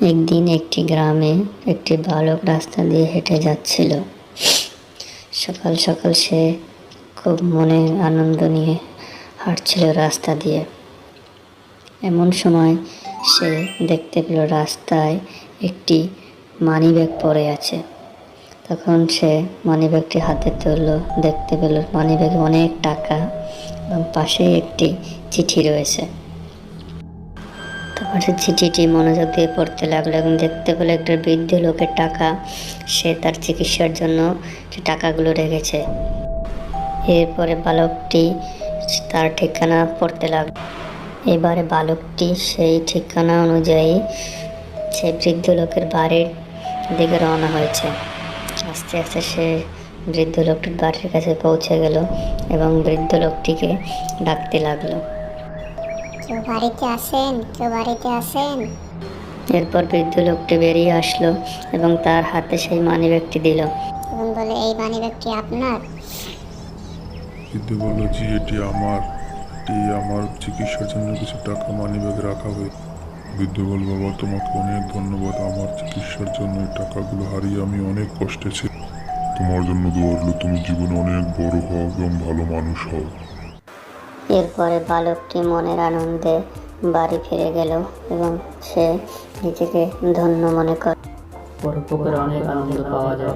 একদিন একটি গ্রামে একটি বালক রাস্তা দিয়ে হেঁটে যাচ্ছিল। সকাল সকাল সে খুব মনের আনন্দ নিয়ে হাঁটছিল রাস্তা দিয়ে। এমন সময় সে দেখতে পেল রাস্তায় একটি মানিব্যাগ পড়ে আছে। তখন সে মানিব্যাগটি হাতে তুলল, দেখতে পেল মানিব্যাগে অনেক টাকা এবং পাশে একটি চিঠি রয়েছে। তখন সে চিঠিটি মনোযোগ দিয়ে পড়তে লাগলো এবং দেখতে পেল একটা বৃদ্ধ লোকের টাকা। সে তার চিকিৎসার জন্য টাকাগুলো রেখেছে। এরপরে বালকটি তার ঠিকানা পড়তে লাগলো। এবারে বালকটি সেই ঠিকানা অনুযায়ী সে বৃদ্ধ লোকের বাড়ির দিকে রওনা হয়েছে। আস্তে আস্তে সে বৃদ্ধ লোকটির বাড়ির কাছে পৌঁছে গেল এবং বৃদ্ধ লোকটিকে ডাকতে লাগলো, কেউ বাড়িতে আছেন? কেউ বাড়িতে আছেন? এরপর বৃদ্ধ লোকটি বেরিয়ে আসলো এবং তার হাতে সেই মানিব্যাগটি দিল এবং বলে, এই মানিব্যাগটি আপনার? বৃদ্ধ বলল, জি এটি আমার চিকিৎসার জন্য কিছু টাকা মানিব্যাগে রাখা হয়েছে। বৃদ্ধ বলল, বাবা তোমাকে অনেক ধন্যবাদ, আমার চিকিৎসার জন্য এই টাকাগুলো হারিয়ে আমি অনেক কষ্টে ছিলাম। তোমার জন্য দোয়া রইল, তুমি জীবনে অনেক বড় হও এবং ভালো মানুষ হও। এরপরে বালকটি মনের আনন্দে বাড়ি ফিরে গেল এবং সে নিজেকে ধন্য মনে করে। পরোপকারে অনেক আনন্দ পাওয়া যায়।